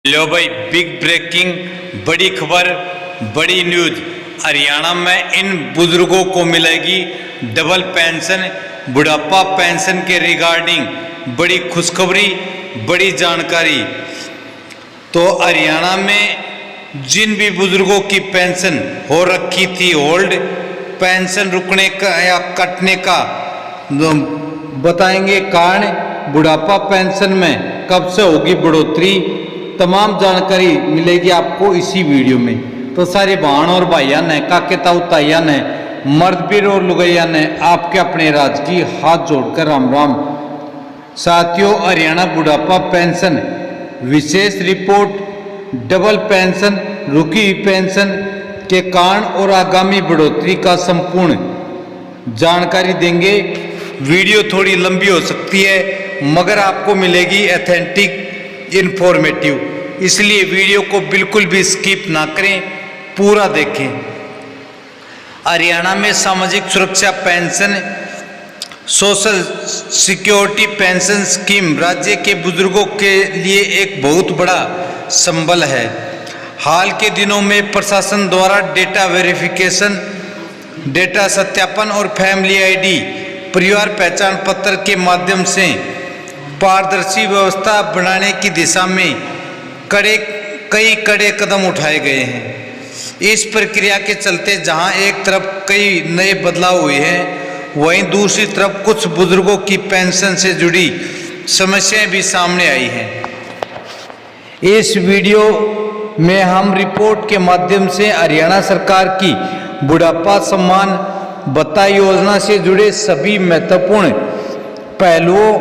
लो भाई, big breaking, बड़ी खबर, बड़ी न्यूज। हरियाणा में इन बुजुर्गों को मिलेगी डबल पेंशन। बुढ़ापा पेंशन के रिगार्डिंग बड़ी खुशखबरी, बड़ी जानकारी। तो हरियाणा में जिन भी बुजुर्गों की पेंशन हो रखी थी होल्ड, पेंशन रुकने का या कटने का बताएंगे कारण। बुढ़ापा पेंशन में कब से होगी बढ़ोतरी, तमाम जानकारी मिलेगी आपको इसी वीडियो में। तो सारे बहन और भाइयान ने, काके ताऊ ताइयान ने, मर्द पीर और लुगैया ने आपके अपने राज की हाथ जोड़कर राम राम। साथियों, हरियाणा बुढ़ापा पेंशन विशेष रिपोर्ट, डबल पेंशन, रुकी हुई पेंशन के कारण और आगामी बढ़ोतरी का संपूर्ण जानकारी देंगे। वीडियो थोड़ी लंबी हो सकती है मगर आपको मिलेगी ऑथेंटिक, इंफॉर्मेटिव, इसलिए वीडियो को बिल्कुल भी स्किप ना करें, पूरा देखें। हरियाणा में सामाजिक सुरक्षा pension, social security pension scheme राज्य के बुजुर्गों के लिए एक बहुत बड़ा संबल है। हाल के दिनों में प्रशासन द्वारा डेटा वेरिफिकेशन, डेटा सत्यापन और फैमिली आईडी, परिवार पहचान पत्र के माध्यम से पारदर्शी व्यवस्था बनाने की दिशा में कई कड़े कदम उठाए गए हैं। इस प्रक्रिया के चलते जहां एक तरफ कई नए बदलाव हुए हैं, वहीं दूसरी तरफ कुछ बुजुर्गों की पेंशन से जुड़ी समस्याएं भी सामने आई हैं। इस वीडियो में हम रिपोर्ट के माध्यम से हरियाणा सरकार की बुढ़ापा सम्मान भत्ता योजना से जुड़े सभी महत्वपूर्ण पहलुओं,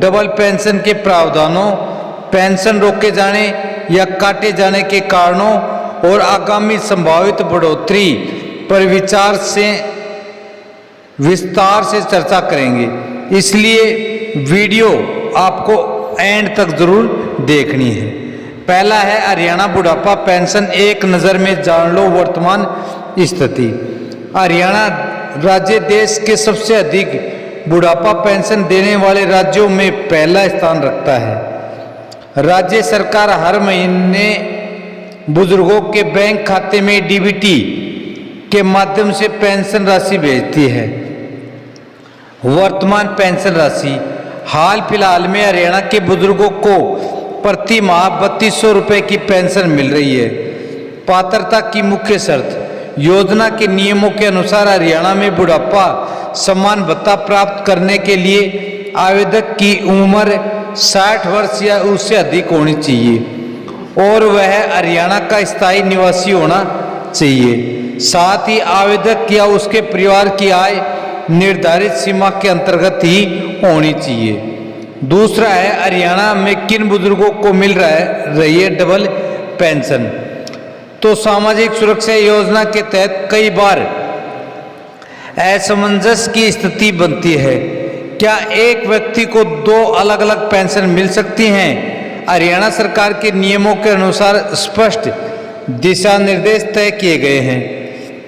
डबल पेंशन के प्रावधानों, पेंशन रोके जाने या काटे जाने के कारणों और आगामी संभावित बढ़ोतरी पर विस्तार से चर्चा करेंगे। इसलिए वीडियो आपको एंड तक जरूर देखनी है। पहला है हरियाणा बुढ़ापा पेंशन, एक नज़र में जान लो वर्तमान स्थिति। हरियाणा राज्य देश के सबसे अधिक बुढ़ापा पेंशन देने वाले राज्यों में पहला स्थान रखता है। राज्य सरकार हर महीने बुजुर्गों के बैंक खाते में डीबीटी के माध्यम से पेंशन राशि भेजती है। वर्तमान पेंशन राशि, हाल फिलहाल में हरियाणा के बुजुर्गों को प्रति माह 3200 रुपये की पेंशन मिल रही है। पात्रता की मुख्य शर्त, योजना के नियमों के अनुसार हरियाणा में बुढ़ापा सम्मान भत्ता प्राप्त करने के लिए आवेदक की उम्र 60 वर्ष या उससे अधिक होनी चाहिए और वह हरियाणा का स्थायी निवासी होना चाहिए। साथ ही आवेदक या उसके परिवार की आय निर्धारित सीमा के अंतर्गत ही होनी चाहिए। दूसरा है हरियाणा में किन बुजुर्गों को मिल रही है डबल पेंशन। तो सामाजिक सुरक्षा योजना के तहत कई बार असमंजस की स्थिति बनती है। क्या एक व्यक्ति को दो अलग अलग पेंशन मिल सकती हैं? हरियाणा सरकार के नियमों के अनुसार स्पष्ट दिशा निर्देश तय किए गए हैं।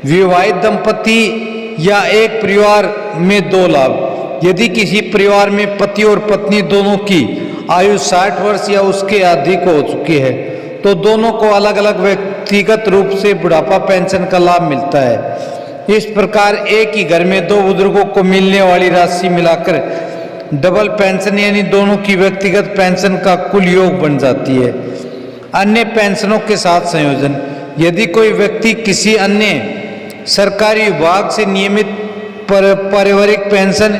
विवाहित दंपति या एक परिवार में 2 लाभ। यदि किसी परिवार में पति और पत्नी दोनों की आयु 60 वर्ष या उसके अधिक हो चुकी है तो दोनों को अलग अलग व्यक्तिगत रूप से बुढ़ापा पेंशन का लाभ मिलता है। इस प्रकार एक ही घर में 2 बुजुर्गों को मिलने वाली राशि मिलाकर डबल पेंशन यानी दोनों की व्यक्तिगत पेंशन का कुल योग बन जाती है। अन्य पेंशनों के साथ संयोजन, यदि कोई व्यक्ति किसी अन्य सरकारी विभाग से नियमित पारिवारिक पेंशन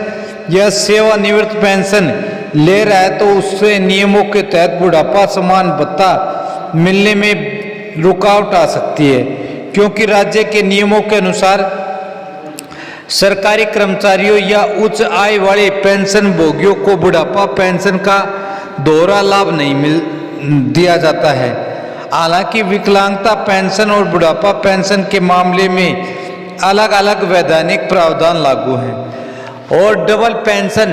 या सेवानिवृत्त पेंशन ले रहा है तो उससे नियमों के तहत बुढ़ापा सम्मान भत्ता मिलने में रुकावट आ सकती है, क्योंकि राज्य के नियमों के अनुसार सरकारी कर्मचारियों या उच्च आय वाले पेंशन भोगियों को बुढ़ापा पेंशन का दोहरा लाभ नहीं दिया जाता है। हालांकि विकलांगता पेंशन और बुढ़ापा पेंशन के मामले में अलग अलग वैधानिक प्रावधान लागू हैं और डबल पेंशन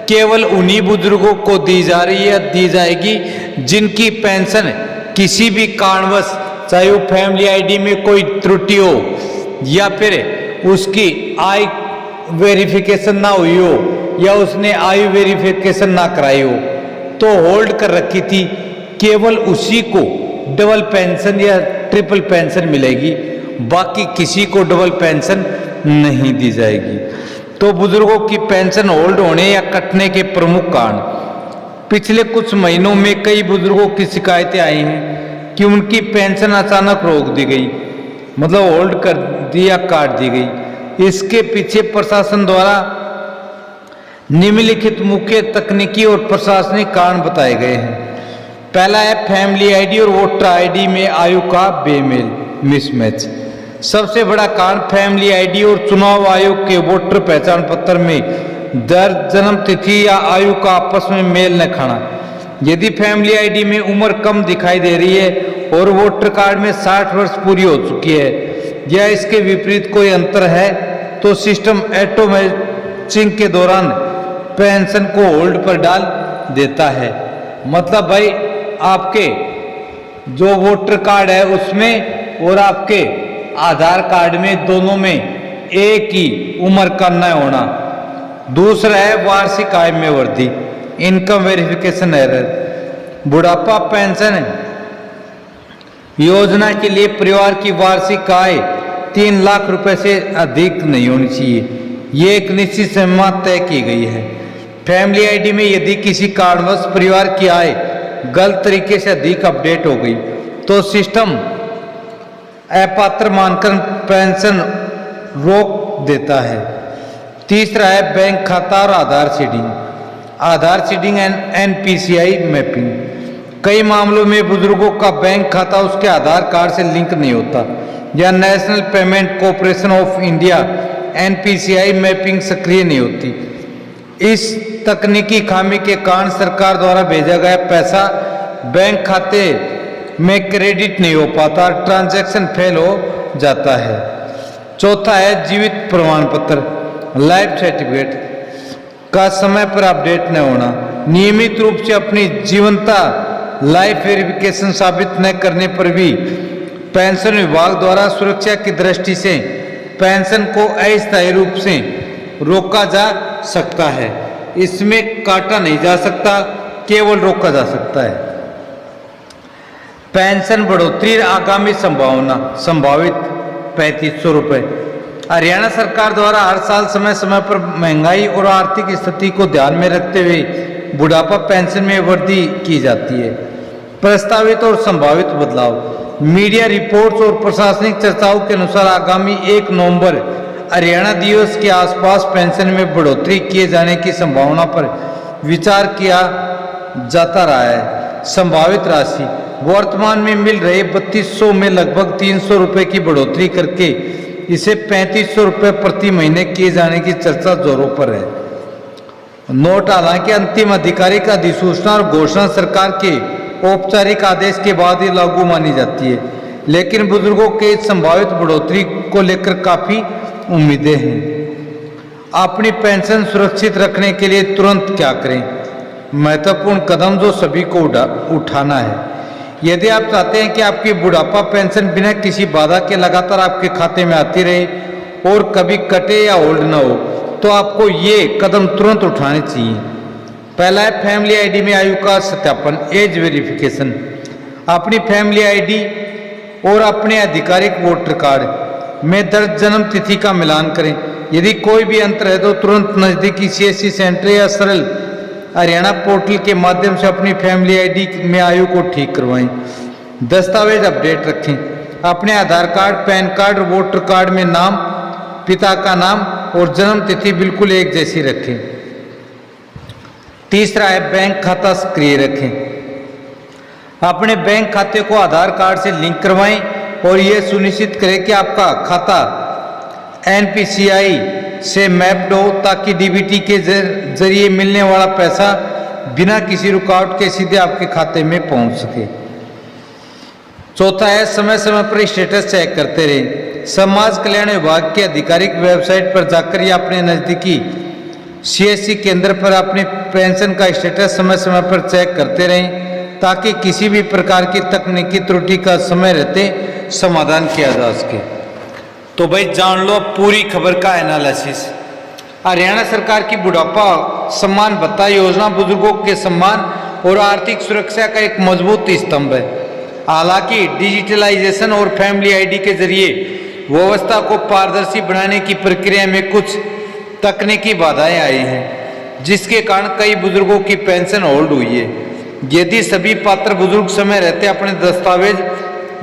केवल उन्हीं बुजुर्गों को दी जा रही है, दी जाएगी जिनकी पेंशन किसी भी कारणवश, चाहे वो फैमिली आईडी में कोई त्रुटि हो या फिर उसकी आय वेरिफिकेशन ना हुई हो या उसने आयु वेरिफिकेशन ना कराई हो, तो होल्ड कर रखी थी केवल उसी को डबल पेंशन या ट्रिपल पेंशन मिलेगी, बाकी किसी को डबल पेंशन नहीं दी जाएगी। तो बुजुर्गों की पेंशन होल्ड होने या कटने के प्रमुख कारण। पिछले कुछ महीनों में कई बुजुर्गों की शिकायतें आई हैं कि उनकी पेंशन अचानक रोक दी गई, मतलब होल्ड कर दी या काट दी गई। इसके पीछे प्रशासन द्वारा निम्नलिखित मुख्य तकनीकी और प्रशासनिक कारण बताए गए हैं। पहला है फैमिली आईडी और वोटर आईडी में आयु का बेमेल, मिसमैच। सबसे बड़ा कारण फैमिली आईडी और चुनाव आयोग के वोटर पहचान पत्र में दर्ज जन्म तिथि या आयु का आपस में मेल न खाना। यदि फैमिली आईडी में उम्र कम दिखाई दे रही है और वोटर कार्ड में 60 वर्ष पूरी हो चुकी है या इसके विपरीत कोई अंतर है, तो सिस्टम ऑटो मैचिंग के दौरान पेंशन को होल्ड पर डाल देता है। मतलब भाई आपके जो वोटर कार्ड है उसमें और आपके आधार कार्ड में दोनों में एक ही उम्र का न होना। दूसरा है वार्षिक आय में वृद्धि, इनकम वेरिफिकेशन एरर। बुढ़ापा पेंशन योजना के लिए परिवार की वार्षिक आय 3 लाख रुपए से अधिक नहीं होनी चाहिए। ये एक निश्चित सीमा तय की गई है। फैमिली आईडी में यदि किसी कारणवश परिवार की आय गलत तरीके से अधिक अपडेट हो गई तो सिस्टम अपात्र मानकर पेंशन रोक देता है। तीसरा है बैंक खाता और Aadhaar seeding. Aadhaar seeding and NPCI mapping. कई मामलों में बुजुर्गों का बैंक खाता उसके आधार कार्ड से लिंक नहीं होता या national payment corporation of India NPCI mapping सक्रिय नहीं होती। इस तकनीकी खामी के कारण सरकार द्वारा भेजा गया पैसा बैंक खाते में क्रेडिट नहीं हो पाता, ट्रांजैक्शन फेल हो जाता है। चौथा है जीवित प्रमाण पत्र, लाइफ सर्टिफिकेट का समय पर अपडेट न होना। नियमित रूप से अपनी जीवंता लाइफ वेरिफिकेशन साबित न करने पर भी पेंशन विभाग द्वारा सुरक्षा की दृष्टि से पेंशन को अस्थायी रूप से रोका जा सकता है। इसमें काटा नहीं जा सकता, केवल रोका जा सकता है। पेंशन बढ़ोतरी आगामी संभावित 3500 रुपये। हरियाणा सरकार द्वारा हर साल समय समय पर महंगाई और आर्थिक स्थिति को ध्यान में रखते हुए बुढ़ापा पेंशन में वृद्धि की जाती है। प्रस्तावित और संभावित बदलाव। मीडिया रिपोर्ट्स और प्रशासनिक चर्चाओं के अनुसार आगामी 1 नवंबर हरियाणा दिवस के आसपास पेंशन में बढ़ोतरी किए जाने की संभावना पर विचार किया जाता रहा है। संभावित राशि। वर्तमान में मिल रहे 3200 में लगभग 300 रुपये की बढ़ोतरी करके इसे 3500 रुपये प्रति महीने किए जाने की चर्चा जोरों पर है। नोट। हालांकि अंतिम आधिकारिक अधिसूचना और घोषणा सरकार के औपचारिक आदेश के बाद ही लागू मानी जाती है, लेकिन बुजुर्गों के इस संभावित बढ़ोतरी को लेकर काफी उम्मीदें हैं। अपनी पेंशन सुरक्षित रखने के लिए तुरंत क्या करें? महत्वपूर्ण कदम जो सभी को उठाना है। यदि आप चाहते हैं कि आपकी बुढ़ापा पेंशन बिना किसी बाधा के लगातार आपके खाते में आती रहे और कभी कटे या होल्ड न हो, तो आपको ये कदम तुरंत उठाने चाहिए। पहला है फैमिली आईडी में आयु का सत्यापन, एज वेरिफिकेशन। अपनी फैमिली आईडी और अपने आधिकारिक वोटर कार्ड में दर्ज जन्म तिथि का मिलान करें। यदि कोई भी अंतर है तो तुरंत नजदीकी सीएससी सेंटर या सरल हरियाणा पोर्टल के माध्यम से अपनी फैमिली आईडी में आयु को ठीक करवाएं। दस्तावेज अपडेट रखें। अपने आधार कार्ड, पैन कार्ड और वोटर कार्ड में नाम, पिता का नाम और जन्म तिथि बिल्कुल एक जैसी रखें। तीसरा है बैंक खाता सक्रिय रखें। अपने बैंक खाते को आधार कार्ड से लिंक करवाएं और यह सुनिश्चित करें कि आपका खाता एनपीसीआई से मैप्ड हो ताकि डीबीटी के जरिए मिलने वाला पैसा बिना किसी रुकावट के सीधे आपके खाते में पहुंच सके। चौथा है समय समय पर स्टेटस चेक करते रहें। समाज कल्याण विभाग की आधिकारिक वेबसाइट पर जाकर या अपने नजदीकी सीएससी केंद्र पर अपने पेंशन का स्टेटस समय समय पर चेक करते रहें ताकि किसी भी प्रकार की तकनीकी त्रुटि का समय रहते समाधान किया जा सके। तो भाई जान लो पूरी खबर का एनालिसिस। हरियाणा सरकार की बुढ़ापा सम्मान भत्ता योजना बुजुर्गों के सम्मान और आर्थिक सुरक्षा का एक मजबूत स्तंभ है। हालांकि डिजिटलाइजेशन और फैमिली आईडी के जरिए व्यवस्था को पारदर्शी बनाने की प्रक्रिया में कुछ तकनीकी बाधाएं आई हैं, जिसके कारण कई बुजुर्गों की पेंशन होल्ड हुई है। यदि सभी पात्र बुजुर्ग समय रहते अपने दस्तावेज,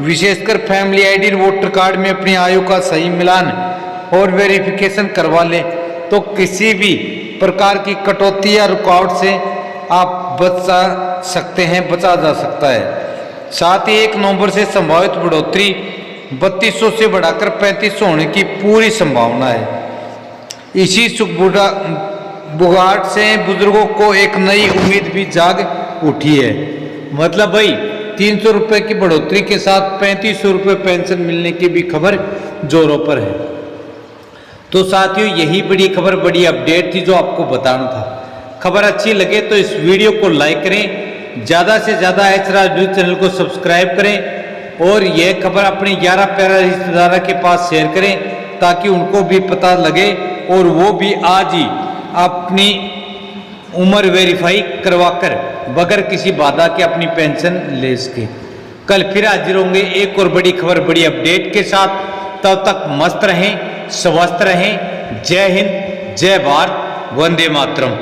विशेषकर फैमिली आईडी और वोटर कार्ड में अपनी आयु का सही मिलान और वेरिफिकेशन करवा लें, तो किसी भी प्रकार की कटौती या रुकावट से आप बचा जा सकता है। साथ ही 1 नवंबर से संभावित बढ़ोतरी 3200 से बढ़ाकर 3500 होने की पूरी संभावना है। इसी बुगाहट से बुजुर्गों को एक नई उम्मीद भी जाग उठी है। मतलब भाई 300 रुपये की बढ़ोतरी के साथ 3500 रुपये पेंशन मिलने की भी खबर जोरों पर है। तो साथियों, यही बड़ी खबर, बड़ी अपडेट थी जो आपको बताना था। खबर अच्छी लगे तो इस वीडियो को लाइक करें, ज़्यादा से ज़्यादा एच राज न्यूज़ चैनल को सब्सक्राइब करें और यह खबर अपने 11 प्यारे रिश्तेदारों के पास शेयर करें, ताकि उनको भी पता लगे और वो भी आज ही अपनी उम्र वेरीफाई करवाकर बगैर किसी बाधा के अपनी पेंशन ले सके। कल फिर हाजिर होंगे एक और बड़ी खबर, बड़ी अपडेट के साथ। तब तक मस्त रहें, स्वस्थ रहें। जय हिंद, जय भारत, वंदे मातरम।